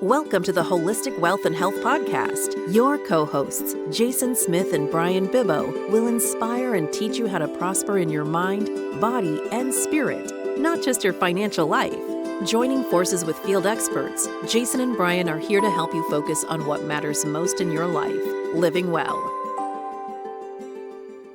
Welcome to the Holistic Wealth and Health Podcast. Your co-hosts, Jason Smith and Brian Bibbo, will inspire and teach you how to prosper in your mind, body, and spirit, not just your financial life. Joining forces with field experts, Jason and Brian are here to help you focus on what matters most in your life, living well.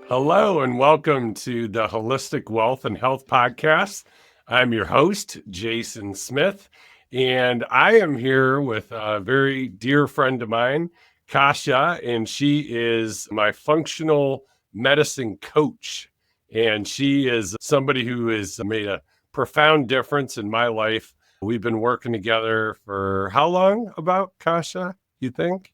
Hello, and welcome to the Holistic Wealth and Health Podcast. I'm your host, Jason Smith. And I am here with a very dear friend of mine, Kasia, and she is my functional medicine coach. And she is somebody who has made a profound difference in my life. We've been working together for how long about, Kasia, you think?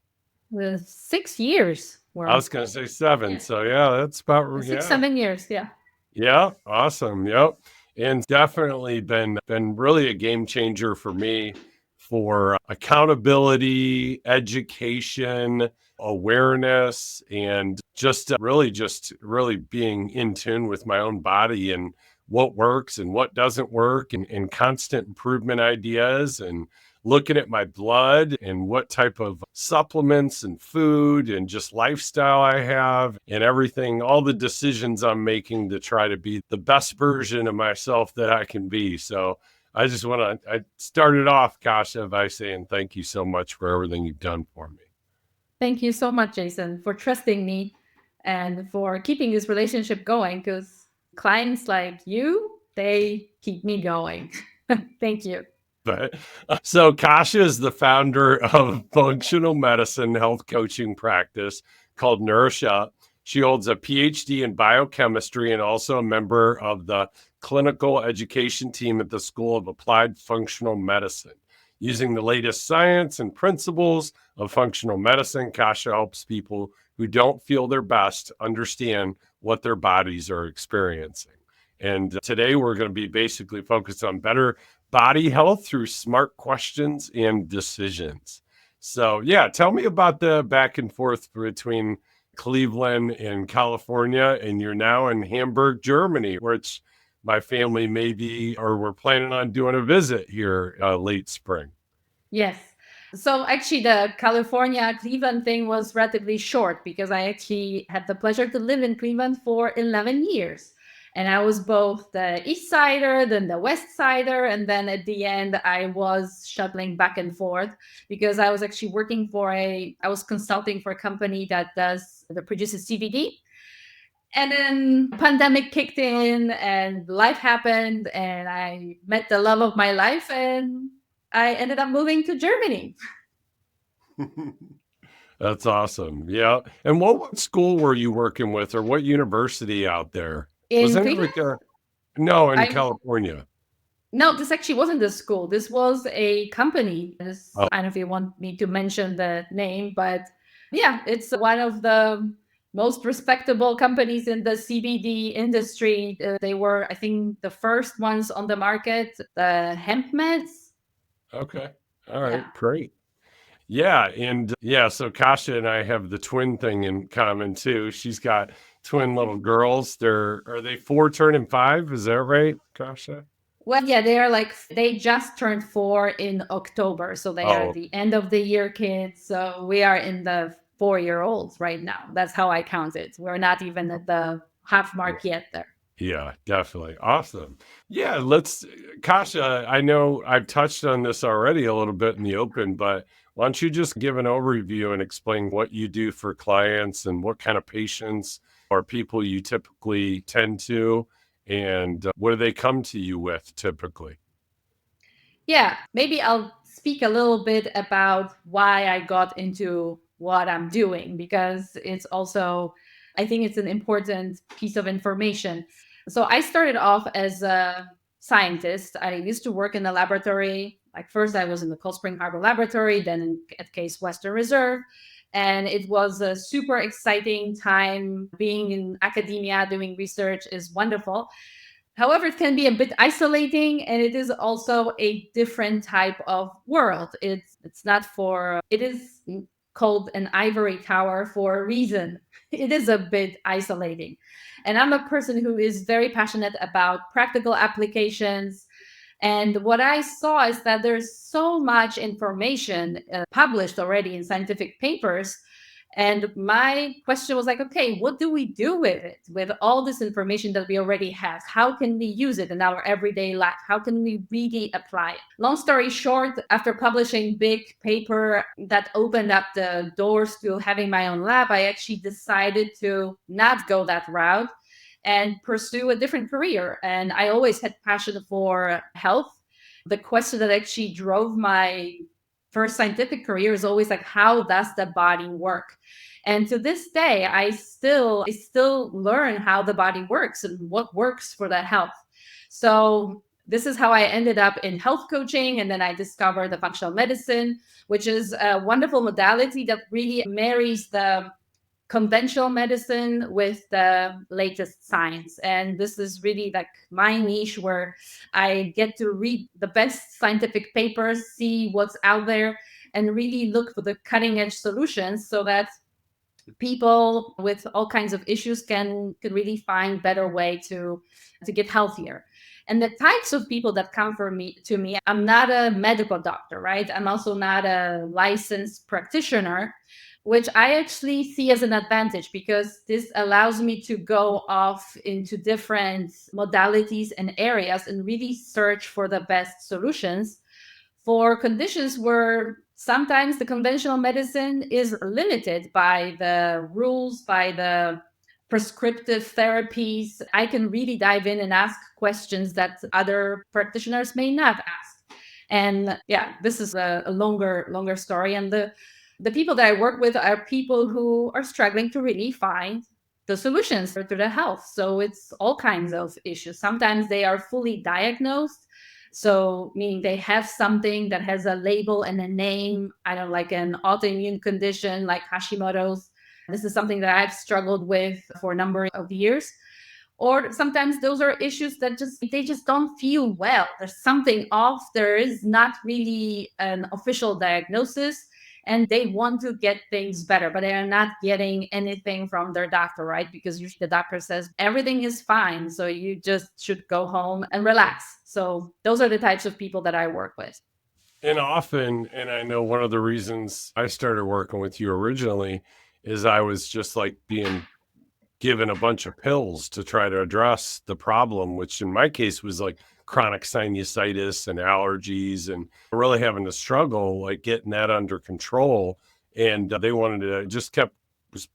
6 years. I was going to say 7. So yeah, that's about 7 years. Yeah. Yeah, awesome. Yep. And definitely been really a game changer for me for accountability, education, awareness, and just really being in tune with my own body and what works and what doesn't work, and constant improvement ideas, and looking at my blood and what type of supplements and food and just lifestyle I have and everything, all the decisions I'm making to try to be the best version of myself that I can be. So I started off, Kasia, by saying thank you so much for everything you've done for me. Thank you so much, Jason, for trusting me and for keeping this relationship going, because clients like you, they keep me going. Thank you. So Kasia is the founder of functional medicine health coaching practice called Nourisha. She holds a PhD in biochemistry and also a member of the clinical education team at the School of Applied Functional Medicine. Using the latest science and principles of functional medicine, Kasia helps people who don't feel their best understand what their bodies are experiencing. And today we're going to be basically focused on better body health through smart questions and decisions. So yeah, tell me about the back and forth between Cleveland and California, and you're now in Hamburg, Germany, which my family we're planning on doing a visit here late spring. Yes. So actually the California Cleveland thing was relatively short, because I actually had the pleasure to live in Cleveland for 11 years. And I was both the East Sider, then the West Sider, and then at the end I was shuttling back and forth, because I was actually I was consulting for a company that produces CBD. And then pandemic kicked in and life happened, and I met the love of my life, and I ended up moving to Germany. That's awesome. Yeah. And what school were you working with, or what university out there? In California. No, this actually wasn't the school. This was a company. I don't know if you want me to mention the name, but yeah, it's one of the most respectable companies in the CBD industry. They were, I think, the first ones on the market, the hemp meds. Okay. All right. Yeah. Great. Yeah. And so Kasia and I have the twin thing in common too. She's got twin little girls. Are they 4 turning 5? Is that right, Kasia? Well, yeah, they just turned 4 in October. So they are the end of the year kids. So we are in the 4-year-olds right now. That's how I count it. We're not even at the half mark yet there. Yeah, definitely. Awesome. Yeah, Kasia, I know I've touched on this already a little bit in the open, but why don't you just give an overview and explain what you do for clients and what kind of patients or people you typically tend to, and what do they come to you with typically? Yeah, maybe I'll speak a little bit about why I got into what I'm doing, because it's also, I think it's an important piece of information. So I started off as a scientist. I used to work in the laboratory. Like first I was in the Cold Spring Harbor Laboratory, then at Case Western Reserve. And it was a super exciting time. Being in academia, doing research is wonderful. However, it can be a bit isolating, and it is also a different type of world. It is called an ivory tower for a reason. It is a bit isolating. And I'm a person who is very passionate about practical applications And what I saw is that there's so much information published already in scientific papers. And my question was like, okay, what do we do with it? With all this information that we already have? How can we use it in our everyday life? How can we really apply it? Long story short, after publishing big paper that opened up the doors to having my own lab, I actually decided to not go that route and pursue a different career. And I always had passion for health. The question that actually drove my first scientific career is always like, how does the body work? And to this day, I still learn how the body works and what works for the health. So this is how I ended up in health coaching. And then I discovered the functional medicine, which is a wonderful modality that really marries the conventional medicine with the latest science. And this is really like my niche, where I get to read the best scientific papers, see what's out there, and really look for the cutting edge solutions so that people with all kinds of issues can really find better way to get healthier. And the types of people that come to me, I'm not a medical doctor, right? I'm also not a licensed practitioner, which I actually see as an advantage, because this allows me to go off into different modalities and areas and really search for the best solutions for conditions where sometimes the conventional medicine is limited by the rules, by the prescriptive therapies. I can really dive in and ask questions that other practitioners may not ask. And yeah, this is a longer story. And the people that I work with are people who are struggling to really find the solutions to their health. So it's all kinds of issues. Sometimes they are fully diagnosed. So meaning they have something that has a label and a name, I don't know, like an autoimmune condition like Hashimoto's. This is something that I've struggled with for a number of years. Or sometimes those are issues that they just don't feel well. There's something off. There is not really an official diagnosis, and they want to get things better, but they are not getting anything from their doctor, right? Because usually the doctor says everything is fine, so you just should go home and relax. So those are the types of people that I work with. And often, and I know one of the reasons I started working with you originally is I was just like being given a bunch of pills to try to address the problem, which in my case was like chronic sinusitis and allergies, and really having to struggle like getting that under control. And they wanted to just kept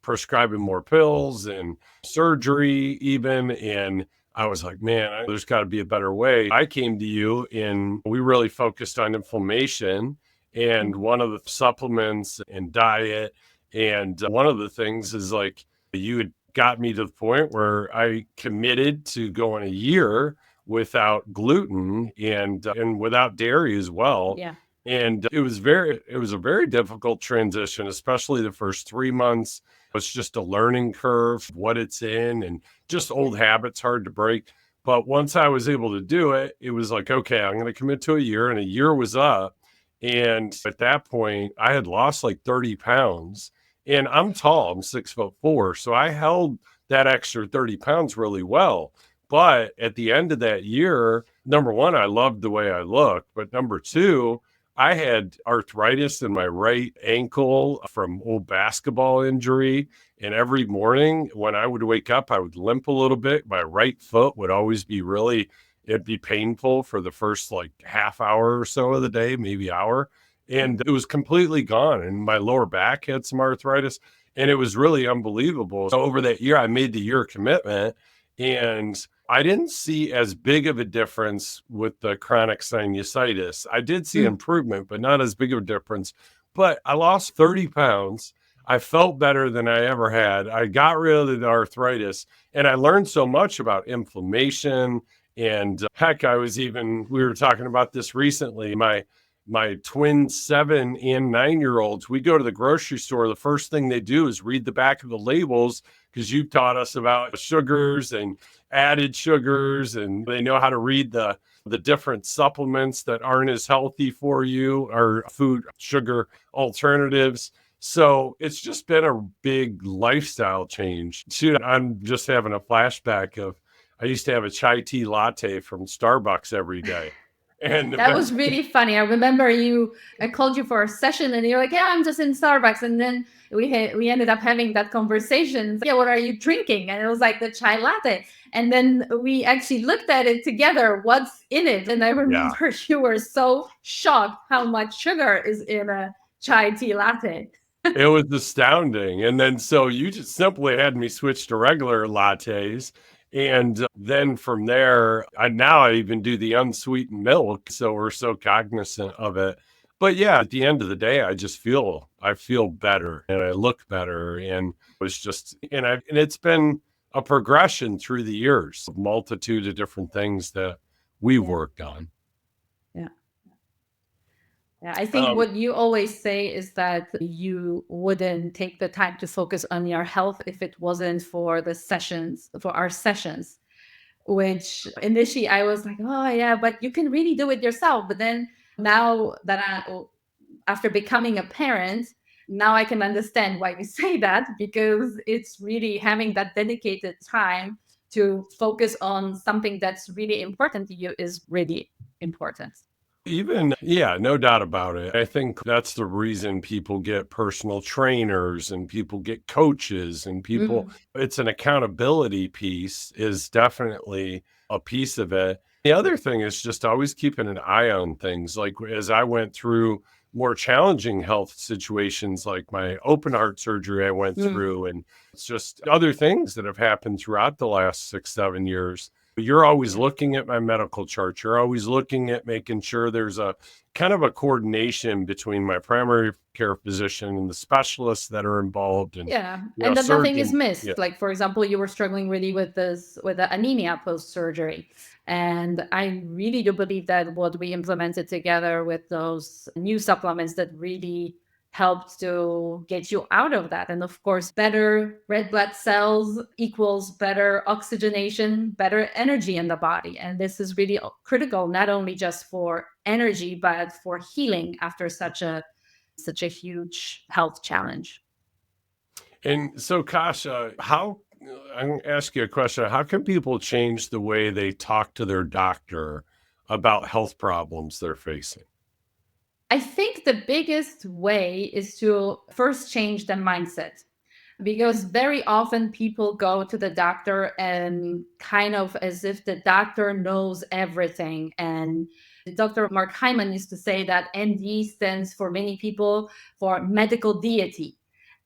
prescribing more pills and surgery even. And I was like, man, there's got to be a better way. I came to you and we really focused on inflammation and one of the supplements and diet. And one of the things is like you had got me to the point where I committed to going a year without gluten and without dairy as well. Yeah. And it was a very difficult transition, especially the first 3 months. It's just a learning curve, what it's in, and just old habits hard to break. But once I was able to do it, it was like, okay, I'm going to commit to a year, and a year was up. And at that point, I had lost like 30 pounds. And I'm tall, I'm 6'4". So I held that extra 30 pounds really well. But at the end of that year, number one, I loved the way I looked. But number two, I had arthritis in my right ankle from old basketball injury. And every morning when I would wake up, I would limp a little bit. My right foot would always be it'd be painful for the first like half hour or so of the day, maybe hour. And it was completely gone. And my lower back had some arthritis. And it was really unbelievable. So over that year, I made the year commitment. And I didn't see as big of a difference with the chronic sinusitis. I did see improvement, but not as big of a difference. But I lost 30 pounds. I felt better than I ever had. I got rid of the arthritis, and I learned so much about inflammation. And heck, we were talking about this recently. My twin 7 and 9-year-olds, we go to the grocery store. The first thing they do is read the back of the labels, because you taught us about sugars and added sugars, and they know how to read the different supplements that aren't as healthy for you or food sugar alternatives. So it's just been a big lifestyle change. Shoot, I'm just having a flashback of I used to have a chai tea latte from Starbucks every day. And That was really funny. I remember I called you for a session and you're like, yeah, I'm just in Starbucks. And then we ended up having that conversation. Yeah, what are you drinking? And it was like the chai latte. And then we actually looked at it together, what's in it. And I remember you were so shocked how much sugar is in a chai tea latte. It was astounding. And then so you just simply had me switch to regular lattes. And then from there, I even do the unsweetened milk. So we're so cognizant of it. But yeah, at the end of the day, I feel better and I look better. And it was just, and it's been a progression through the years, a multitude of different things that we've worked on. Yeah. Yeah, I think what you always say is that you wouldn't take the time to focus on your health if it wasn't for our sessions, which initially I was like, oh, yeah, but you can really do it yourself. But then now that after becoming a parent, now I can understand why you say that, because it's really having that dedicated time to focus on something that's really important to you is really important. No doubt about it. I think that's the reason people get personal trainers and people get coaches and it's an accountability piece is definitely a piece of it. The other thing is just always keeping an eye on things. Like as I went through more challenging health situations, like my open heart surgery I went through, and it's just other things that have happened throughout the last 6-7 years. You're always looking at my medical chart. You're always looking at making sure there's a kind of a coordination between my primary care physician and the specialists that are involved. And and that nothing is missed. Yeah. Like, for example, you were struggling really with the anemia post-surgery. And I really do believe that what we implemented together with those new supplements that really helped to get you out of that. And of course, better red blood cells equals better oxygenation, better energy in the body. And this is really critical, not only just for energy, but for healing after such a huge health challenge. And so, Kasia, I'm going to ask you a question. How can people change the way they talk to their doctor about health problems they're facing? I think the biggest way is to first change the mindset, because very often people go to the doctor and kind of as if the doctor knows everything. And Dr. Mark Hyman used to say that MD stands for many people for medical deity.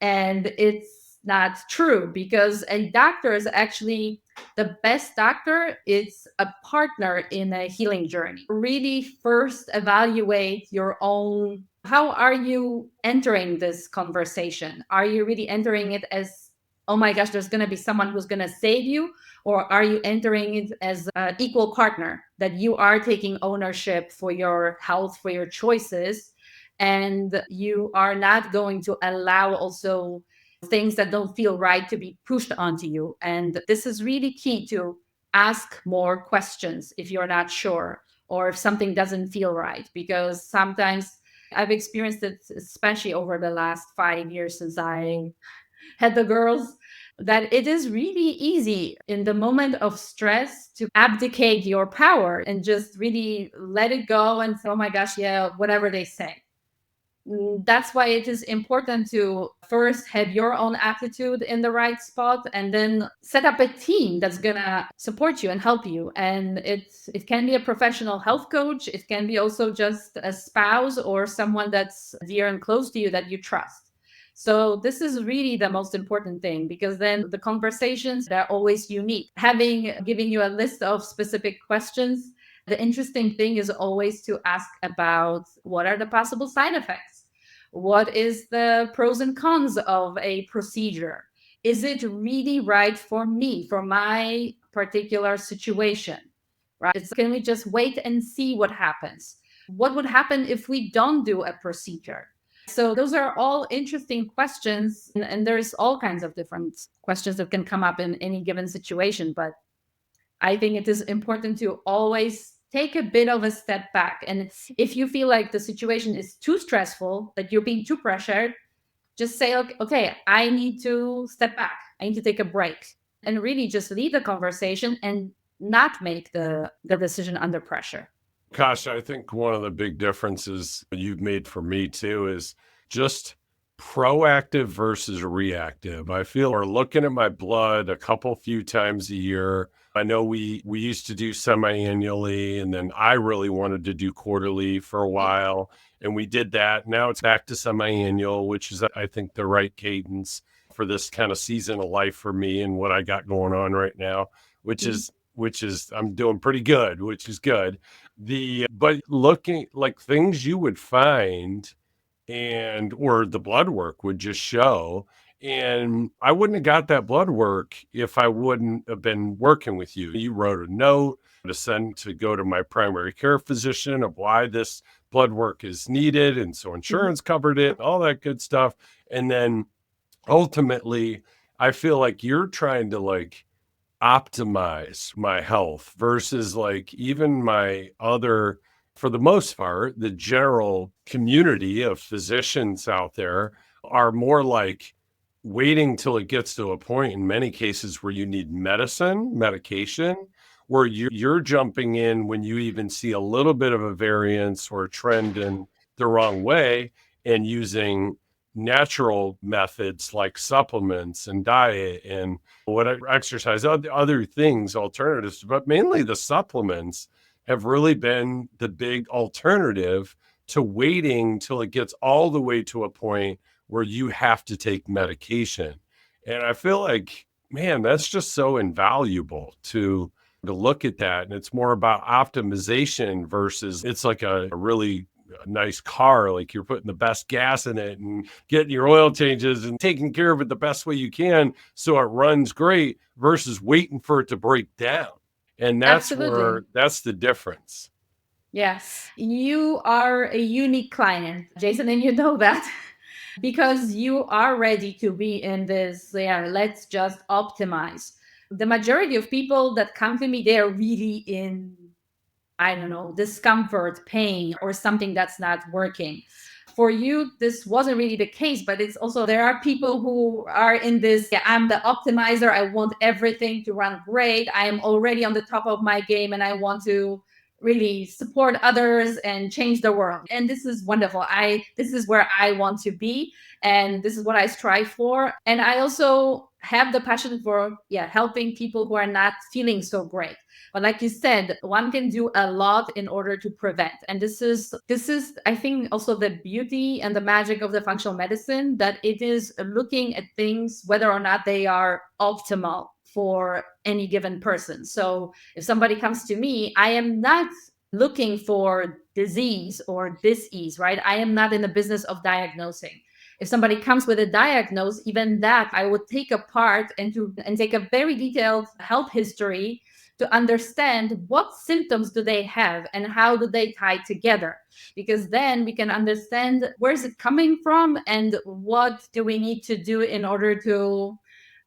And it's not true, because a doctor is actually the best doctor. It's a partner in a healing journey. Really first evaluate your own. How are you entering this conversation? Are you really entering it as, oh my gosh, there's going to be someone who's going to save you? Or are you entering it as an equal partner, that you are taking ownership for your health, for your choices, and you are not going to allow also things that don't feel right to be pushed onto you? And this is really key, to ask more questions if you're not sure or if something doesn't feel right, because sometimes I've experienced it, especially over the last 5 years since I had the girls, that it is really easy in the moment of stress to abdicate your power and just really let it go and say, oh my gosh, yeah, whatever they say. That's why it is important to first have your own attitude in the right spot, and then set up a team that's gonna support you and help you. And it can be a professional health coach. It can be also just a spouse or someone that's dear and close to you that you trust. So this is really the most important thing, because then the conversations, they're always unique. Giving you a list of specific questions, the interesting thing is always to ask about what are the possible side effects? What is the pros and cons of a procedure? Is it really right for me, for my particular situation? Right? Can we just wait and see what happens? What would happen if we don't do a procedure? So those are all interesting questions. And there's all kinds of different questions that can come up in any given situation. But I think it is important to always take a bit of a step back. And if you feel like the situation is too stressful, that you're being too pressured, just say, okay, I need to step back. I need to take a break, and really just lead the conversation and not make the decision under pressure. Gosh, I think one of the big differences you've made for me too is just proactive versus reactive. I feel we're looking at my blood few times a year. I know we used to do semi-annually, and then I really wanted to do quarterly for a while, and we did that. Now it's back to semi-annual, which is I think the right cadence for this kind of season of life for me and what I got going on right now, which is I'm doing pretty good, which is good. But looking like things you would find and or the blood work would just show, and I wouldn't have got that blood work if I wouldn't have been working with you. You wrote a note to send to go to my primary care physician of why this blood work is needed, and so Mhm. insurance covered it, all that good stuff. And then ultimately, I feel like you're trying to like optimize my health versus like even my other, for the most part, the general community of physicians out there are more like waiting till it gets to a point in many cases where you need medication, where you're jumping in when you even see a little bit of a variance or a trend in the wrong way, and using natural methods like supplements and diet and whatever exercise, other things, alternatives, but mainly the supplements have really been the big alternative to waiting till it gets all the way to a point where you have to take medication. And I feel like, man, that's just so invaluable to look at that. And it's more about optimization versus it's like a really nice car, like you're putting the best gas in it and getting your oil changes and taking care of it the best way you can so it runs great versus waiting for it to break down. And Absolutely. that's the difference. Yes. You are a unique client, Jason, and you know that because you are ready to be in this, yeah, let's just optimize. The majority of people that come to me, they're really in, I don't know, discomfort, pain, or something that's not working. For you, this wasn't really the case, but it's also there are people who are in this, yeah, I'm the optimizer. I want everything to run great. I am already on the top of my game and I want to really support others and change the world. And this is wonderful. This is where I want to be and this is what I strive for. And I also have the passion for, yeah, helping people who are not feeling so great. But like you said, one can do a lot in order to prevent. And this is I think also the beauty and the magic of the functional medicine, that it is looking at things whether or not they are optimal for any given person. So if somebody comes to me, I am not looking for disease or dis-ease, right? I am not in the business of diagnosing. If somebody comes with a diagnosis, even that I would take apart and take a very detailed health history to understand what symptoms do they have and how do they tie together, because then we can understand where is it coming from and what do we need to do in order to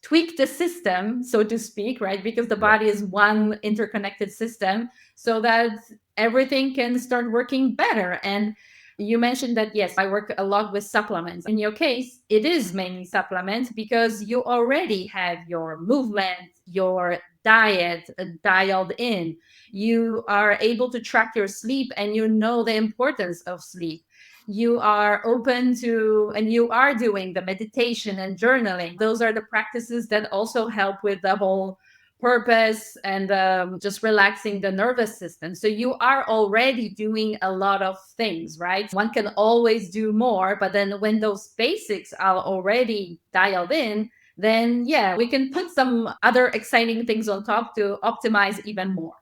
tweak the system, so to speak, right? Because the Yeah. body is one interconnected system, so that everything can start working better. And you mentioned that, yes, I work a lot with supplements. In your case, it is mainly supplements because you already have your movement, your diet dialed in. You are able to track your sleep and you know the importance of sleep. You are open to, and you are doing the meditation and journaling. Those are the practices that also help with the whole purpose and just relaxing the nervous system. So you are already doing a lot of things, right? One can always do more, but then when those basics are already dialed in, then yeah, we can put some other exciting things on top to optimize even more.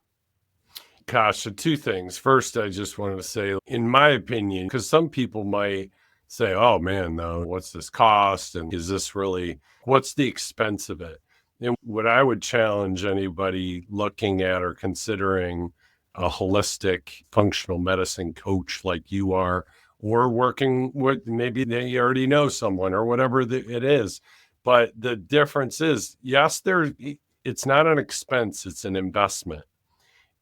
Gosh, so two things. First, I just wanted to say, in my opinion, because some people might say, oh man, though, what's this cost? And is this really, what's the expense of it? And what I would challenge anybody looking at or considering a holistic functional medicine coach like you are, or working with, maybe they already know someone or whatever it is. But the difference is, yes, it's not an expense, it's an investment.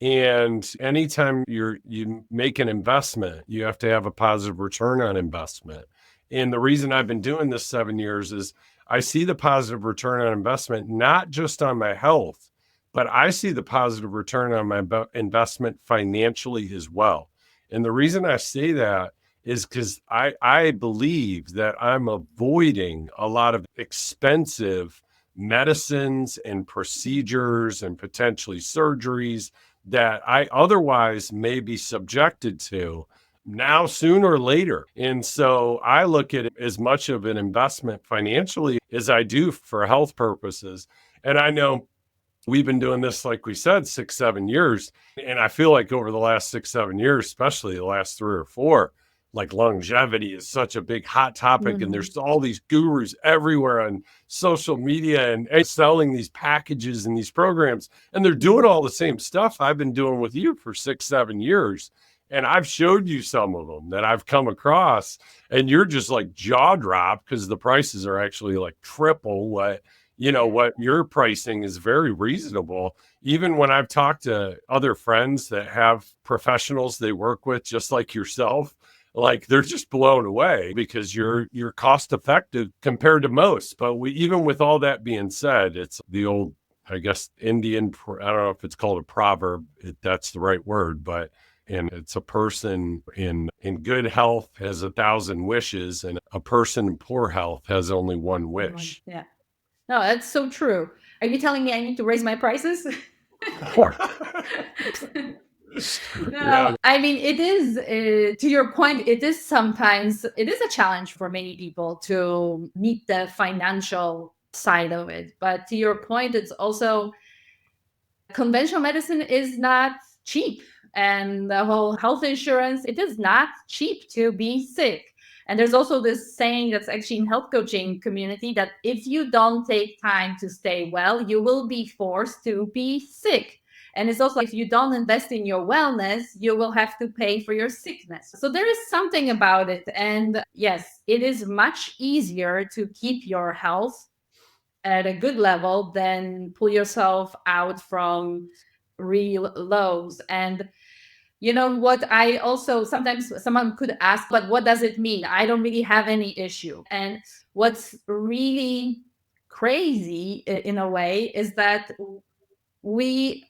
And anytime you make an investment, you have to have a positive return on investment. And the reason I've been doing this 7 years is I see the positive return on investment, not just on my health, but I see the positive return on my investment financially as well. And the reason I say that is because I believe that I'm avoiding a lot of expensive medicines and procedures and potentially surgeries that I otherwise may be subjected to now, sooner or later. And so I look at it as much of an investment financially as I do for health purposes. And I know we've been doing this, like we said, 6, 7 years. And I feel like over the last 6, 7 years, especially the last 3 or 4, like longevity is such a big hot topic. And there's all these gurus everywhere on social media and selling these packages and these programs. And they're doing all the same stuff I've been doing with you for 6, 7 years. And I've showed you some of them that I've come across, and you're just like jaw dropped because the prices are actually like triple what your pricing is very reasonable. Even when I've talked to other friends that have professionals they work with, just like yourself, like they're just blown away because you're cost effective compared to most. But even with all that being said, it's the old, I guess, Indian, I don't know if it's called a proverb, that's the right word, but and it's a person in good health has 1,000 wishes, and a person in poor health has only one wish. Yeah. No, that's so true. Are you telling me I need to raise my prices? No, I mean, it is, to your point, it is a challenge for many people to meet the financial side of it. But to your point, it's also conventional medicine is not cheap. And the whole health insurance, it is not cheap to be sick. And there's also this saying that's actually in health coaching community that if you don't take time to stay well, you will be forced to be sick. And it's also if you don't invest in your wellness, you will have to pay for your sickness. So there is something about it. And yes, it is much easier to keep your health at a good level than pull yourself out from real lows. And you know what? I also sometimes someone could ask, but what does it mean? I don't really have any issue. And what's really crazy in a way is that we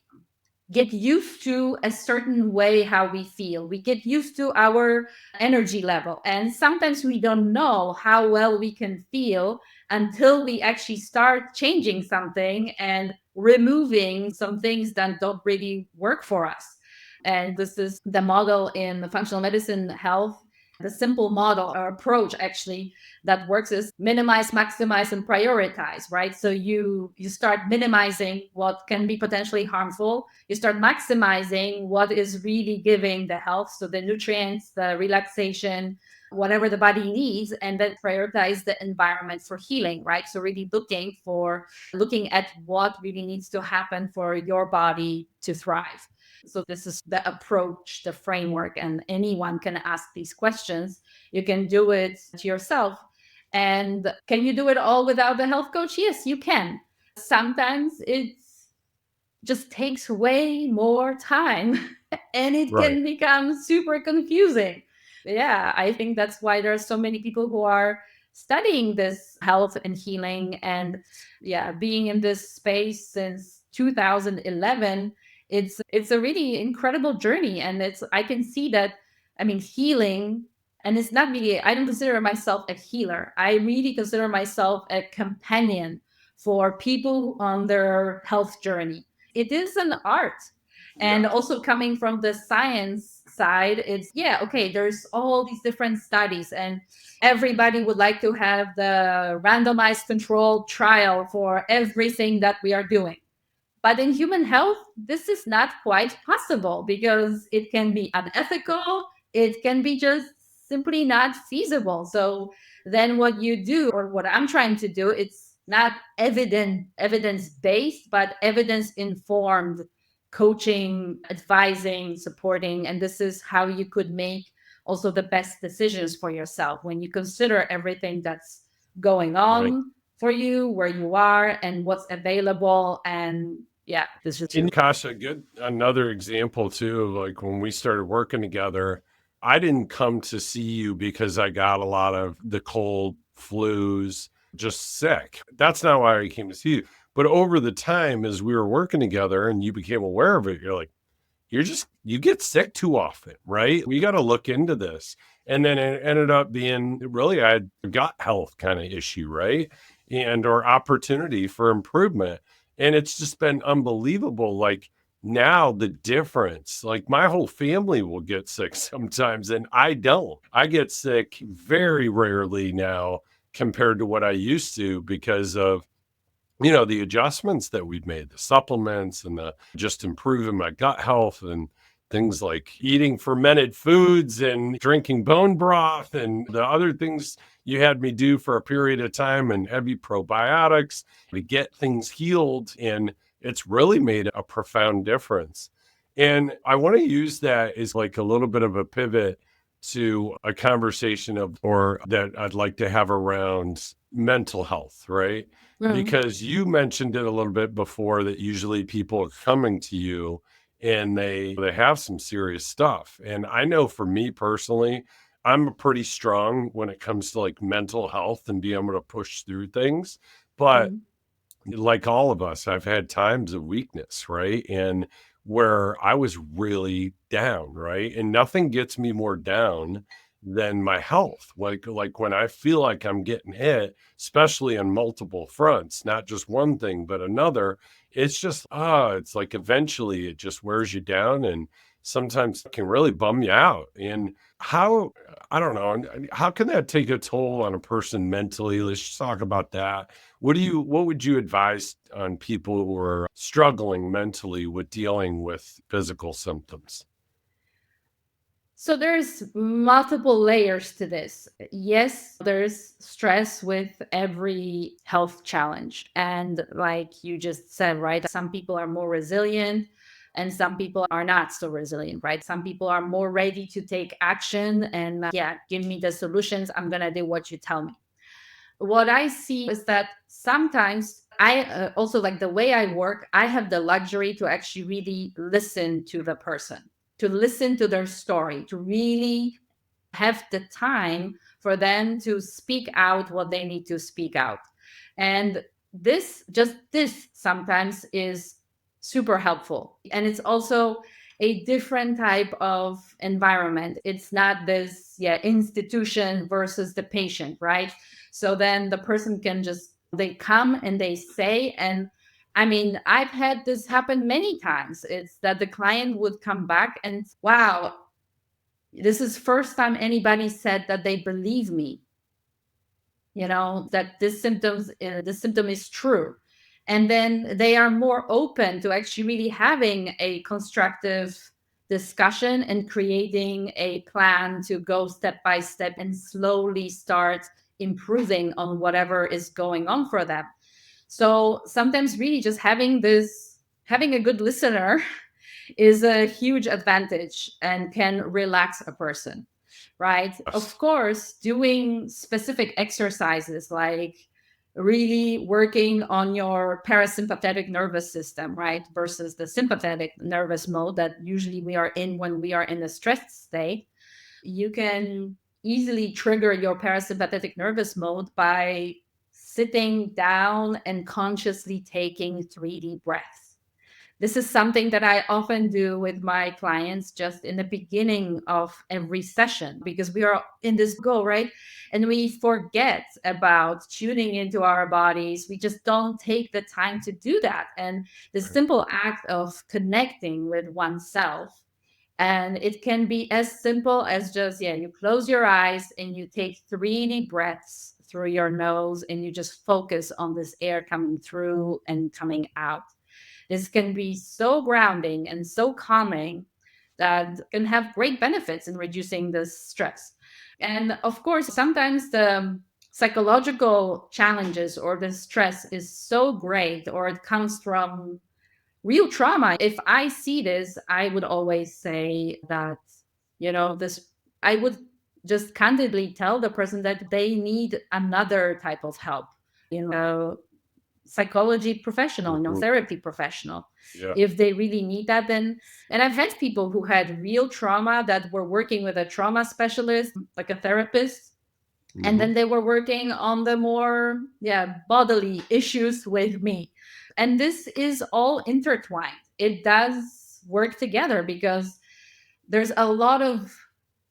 get used to a certain way how we feel. We get used to our energy level. And sometimes we don't know how well we can feel until we actually start changing something and removing some things that don't really work for us. And this is the model in the functional medicine health. The simple model or approach actually that works is minimize, maximize, and prioritize, right? So you start minimizing what can be potentially harmful. You start maximizing what is really giving the health. So the nutrients, the relaxation, whatever the body needs, and then prioritize the environment for healing, right? So really looking at what really needs to happen for your body to thrive. So this is the approach, the framework, and anyone can ask these questions. You can do it to yourself. And can you do it all without the health coach? Yes, you can. Sometimes it just takes way more time and it can become super confusing. Yeah, I think that's why there are so many people who are studying this health and healing and being in this space since 2011. It's a really incredible journey, and I can see that. I mean, healing, and it's not really, I don't consider myself a healer. I really consider myself a companion for people on their health journey. It is an art. And also coming from the science side, it's okay, there's all these different studies, and everybody would like to have the randomized controlled trial for everything that we are doing. But in human health, this is not quite possible because it can be unethical. It can be just simply not feasible. So then what you do, or what I'm trying to do, it's not evidence-based, but evidence-informed coaching, advising, supporting. And this is how you could make also the best decisions for yourself when you consider everything that's going on for you, where you are, and what's available. And this is in Kasia, another example too, like when we started working together, I didn't come to see you because I got a lot of the cold, flus, just sick. That's not why I came to see you. But over the time, as we were working together and you became aware of it, you're like, you get sick too often, right? We got to look into this. And then it ended up being really I had a gut health kind of issue, right? And or opportunity for improvement. And it's just been unbelievable. Like now the difference, like my whole family will get sick sometimes and I don't. I get sick very rarely now compared to what I used to because of the adjustments that we've made, the supplements and the just improving my gut health and things like eating fermented foods and drinking bone broth and the other things you had me do for a period of time and heavy probiotics to get things healed. And it's really made a profound difference. And I want to use that as like a little bit of a pivot to a conversation or that I'd like to have around mental health, right? Mm. Because you mentioned it a little bit before that usually people are coming to you and they have some serious stuff. And I know for me personally, I'm pretty strong when it comes to like mental health and being able to push through things. But Mm. like all of us, I've had times of weakness, right? And where I was really down, right? And nothing gets me more down than my health. Like when I feel like I'm getting hit, especially on multiple fronts, not just one thing, but another, it's just it's like eventually it just wears you down and sometimes it can really bum you out. And how I don't know, how can that take a toll on a person mentally? Let's just talk about that. What would you advise on people who are struggling mentally with dealing with physical symptoms? So there's multiple layers to this. Yes, there's stress with every health challenge. And like you just said, right? Some people are more resilient and some people are not so resilient, right? Some people are more ready to take action and yeah, give me the solutions. I'm going to do what you tell me. What I see is that sometimes I also like the way I work, I have the luxury to actually really listen to the person, to listen to their story, to really have the time for them to speak out what they need to speak out. And this sometimes is super helpful. And it's also a different type of environment. It's not this, yeah, institution versus the patient, right? So then the person can just, they come and they say, and I mean, I've had this happen many times. It's that the client would come back and, wow, this is first time anybody said that they believe me, that this symptom is true. And then they are more open to actually really having a constructive discussion and creating a plan to go step by step and slowly start improving on whatever is going on for them. So sometimes really just having a good listener is a huge advantage and can relax a person, right? Of Yes. course, doing specific exercises like really working on your parasympathetic nervous system, right? Versus the sympathetic nervous mode that usually we are in when we are in a stressed state. You can easily trigger your parasympathetic nervous mode by sitting down and consciously taking 3 deep breaths. This is something that I often do with my clients just in the beginning of every session because we are in this go, right? And we forget about tuning into our bodies. We just don't take the time to do that. And the Right. simple act of connecting with oneself, and it can be as simple as just, yeah, you close your eyes and you take 3 deep breaths through your nose and you just focus on this air coming through and coming out. This can be so grounding and so calming that can have great benefits in reducing the stress. And of course, sometimes the psychological challenges or the stress is so great or it comes from real trauma. If I see this, I would always say that, this, I would just candidly tell the person that they need another type of help, psychology professional, Mhm. therapy professional. Yeah. If they really need that, then, and I've had people who had real trauma that were working with a trauma specialist, like a therapist, And then they were working on the more bodily issues with me. And this is all intertwined. It does work together because there's a lot of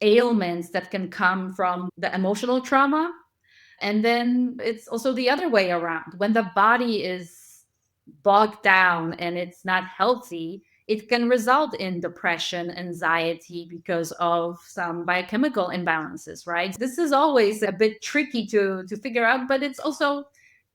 ailments that can come from the emotional trauma. And then it's also the other way around. When the body is bogged down and it's not healthy, it can result in depression, anxiety because of some biochemical imbalances, right? This is always a bit tricky to figure out, but it's also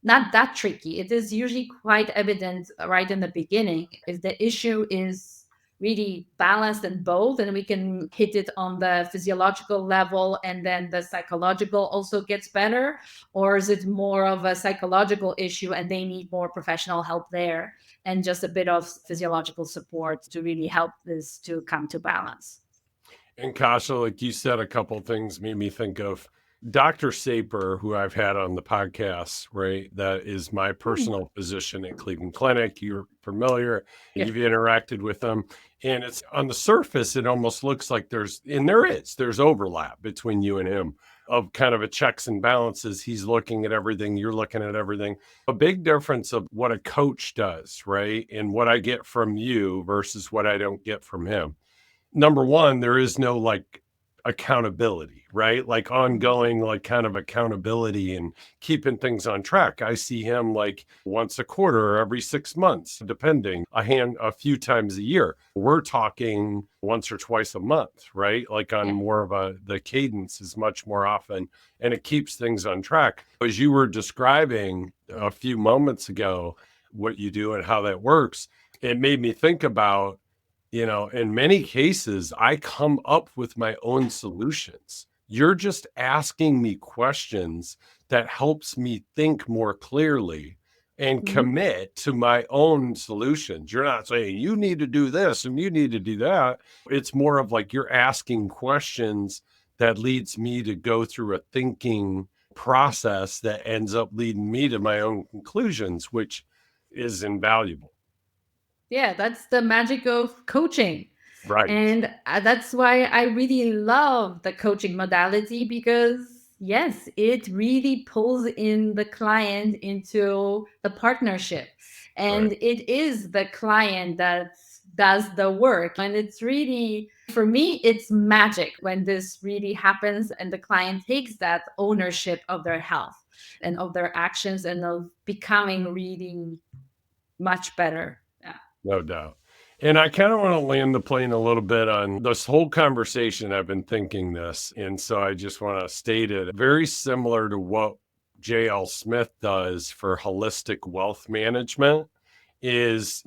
not that tricky. It is usually quite evident right in the beginning. If the issue is really balanced in both, and we can hit it on the physiological level and then the psychological also gets better, or is it more of a psychological issue and they need more professional help there and just a bit of physiological support to really help this to come to balance? And Kasia, like you said, a couple of things made me think of Dr. Saper, who I've had on the podcast, right? That is my personal physician at Cleveland Clinic. You're familiar, Yeah. you've interacted with them. And it's on the surface, it almost looks like there's overlap between you and him of kind of a checks and balances. He's looking at everything, you're looking at everything. A big difference of what a coach does, right? And what I get from you versus what I don't get from him. Number one, there is no like accountability, right? Like ongoing, like kind of accountability and keeping things on track. I see him like once a quarter or every 6 months, depending, a few times a year. We're talking once or twice a month, right? Like on more of the cadence is much more often, and it keeps things on track. As you were describing a few moments ago, what you do and how that works, it made me think about, in many cases, I come up with my own solutions. You're just asking me questions that helps me think more clearly and commit to my own solutions. You're not saying you need to do this and you need to do that. It's more of like you're asking questions that leads me to go through a thinking process that ends up leading me to my own conclusions, which is invaluable. Yeah, that's the magic of coaching. Right. And that's why I really love the coaching modality because, yes, it really pulls in the client into the partnership. And it is the client that does the work. And it's really, for me, it's magic when this really happens and the client takes that ownership of their health and of their actions and of becoming really much better. Yeah. No doubt. And I kind of want to land the plane a little bit on this whole conversation. I've been thinking this. And so I just want to state it very similar to what J.L. Smith does for holistic wealth management. Is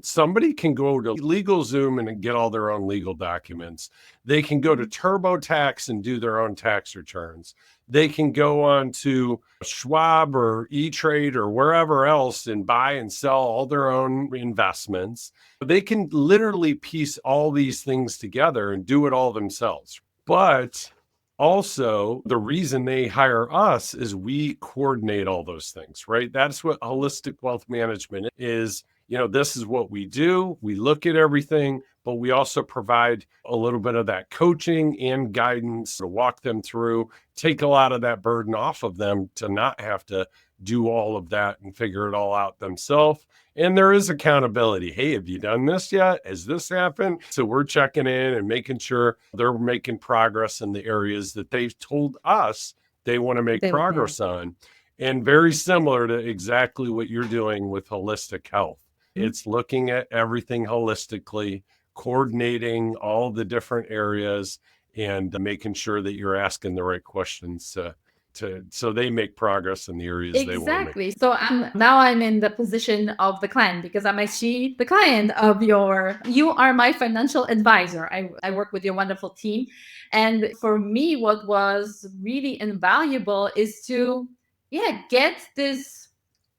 somebody can go to LegalZoom and get all their own legal documents. They can go to TurboTax and do their own tax returns. They can go on to Schwab or E-Trade or wherever else and buy and sell all their own investments. They can literally piece all these things together and do it all themselves. But also, the reason they hire us is we coordinate all those things, right? That's what holistic wealth management is. This is what we do. We look at everything, but we also provide a little bit of that coaching and guidance to walk them through, take a lot of that burden off of them to not have to do all of that and figure it all out themselves. And there is accountability. Hey, have you done this yet? Has this happened? So we're checking in and making sure they're making progress in the areas that they've told us they want to make progress on. And very similar to exactly what you're doing with holistic health. It's looking at everything holistically, coordinating all the different areas and making sure that you're asking the right questions so they make progress in the areas they want to make. Exactly. So I'm in the position of the client because I'm actually the client of you are my financial advisor. I work with your wonderful team. And for me, what was really invaluable is to get this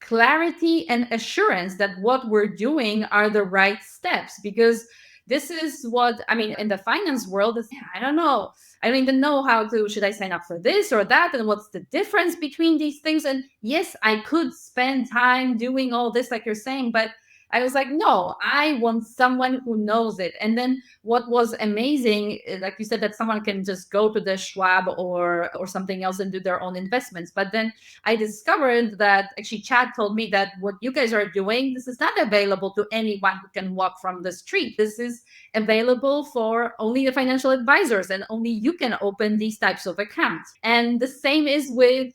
clarity and assurance that what we're doing are the right steps, because this is what in the finance world is, I don't know, I don't even know should I sign up for this or that, and what's the difference between these things. And yes, I could spend time doing all this like you're saying, but I was like, no, I want someone who knows it. And then what was amazing, like you said, that someone can just go to the Schwab or something else and do their own investments. But then I discovered that actually Chad told me that what you guys are doing, this is not available to anyone who can walk from the street. This is available for only the financial advisors, and only you can open these types of accounts. And the same is with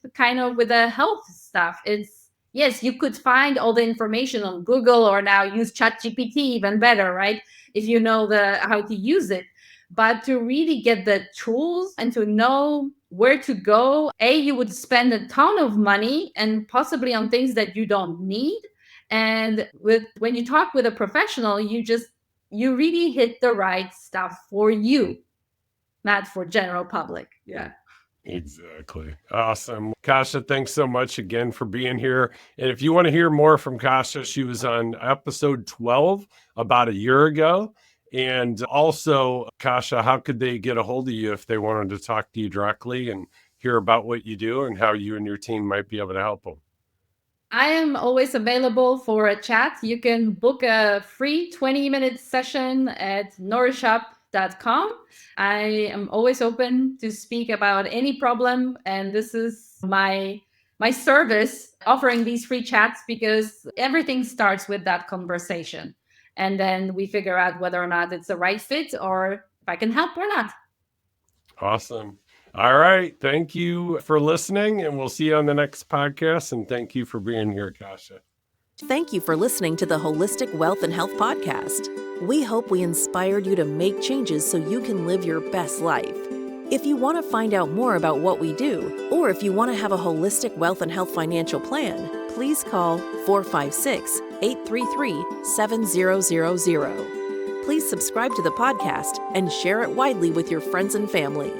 with the health stuff. It's, yes, you could find all the information on Google, or now use ChatGPT, even better, right? If you know how to use it. But to really get the tools and to know where to go, you would spend a ton of money and possibly on things that you don't need. And when you talk with a professional, you really hit the right stuff for you, not for general public. Yeah. Exactly. Awesome. Kasia, thanks so much again for being here. And if you want to hear more from Kasia, she was on episode 12 about a year ago. And also, Kasia, how could they get a hold of you if they wanted to talk to you directly and hear about what you do and how you and your team might be able to help them? I am always available for a chat. You can book a free 20-minute session at nourishup.com. I am always open to speak about any problem, and this is my service, offering these free chats, because everything starts with that conversation. And then we figure out whether or not it's the right fit, or if I can help or not. Awesome. All right. Thank you for listening, and we'll see you on the next podcast. And thank you for being here, Kasia. Thank you for listening to the Holistic Wealth and Health Podcast. We hope we inspired you to make changes so you can live your best life. If you want to find out more about what we do, or if you want to have a holistic wealth and health financial plan, please call 456-833-7000. Please subscribe to the podcast and share it widely with your friends and family.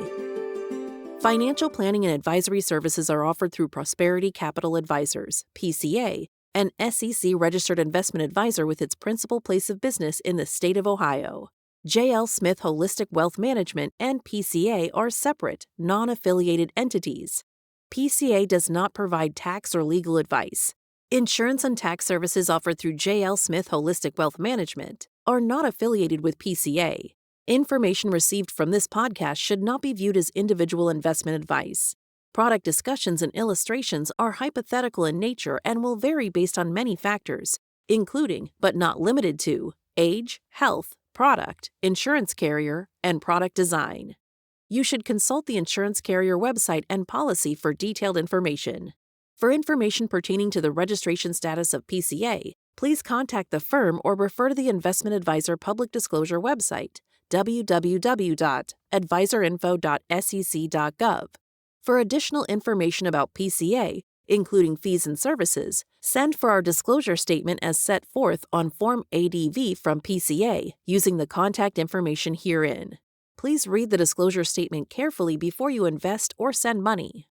Financial planning and advisory services are offered through Prosperity Capital Advisors, PCA, an SEC-registered investment advisor with its principal place of business in the state of Ohio. J.L. Smith Holistic Wealth Management and PCA are separate, non-affiliated entities. PCA does not provide tax or legal advice. Insurance and tax services offered through J.L. Smith Holistic Wealth Management are not affiliated with PCA. Information received from this podcast should not be viewed as individual investment advice. Product discussions and illustrations are hypothetical in nature and will vary based on many factors, including, but not limited to, age, health, product, insurance carrier, and product design. You should consult the insurance carrier website and policy for detailed information. For information pertaining to the registration status of PCA, please contact the firm or refer to the investment advisor public disclosure website, www.advisorinfo.sec.gov. For additional information about PCA, including fees and services, send for our disclosure statement as set forth on Form ADV from PCA using the contact information herein. Please read the disclosure statement carefully before you invest or send money.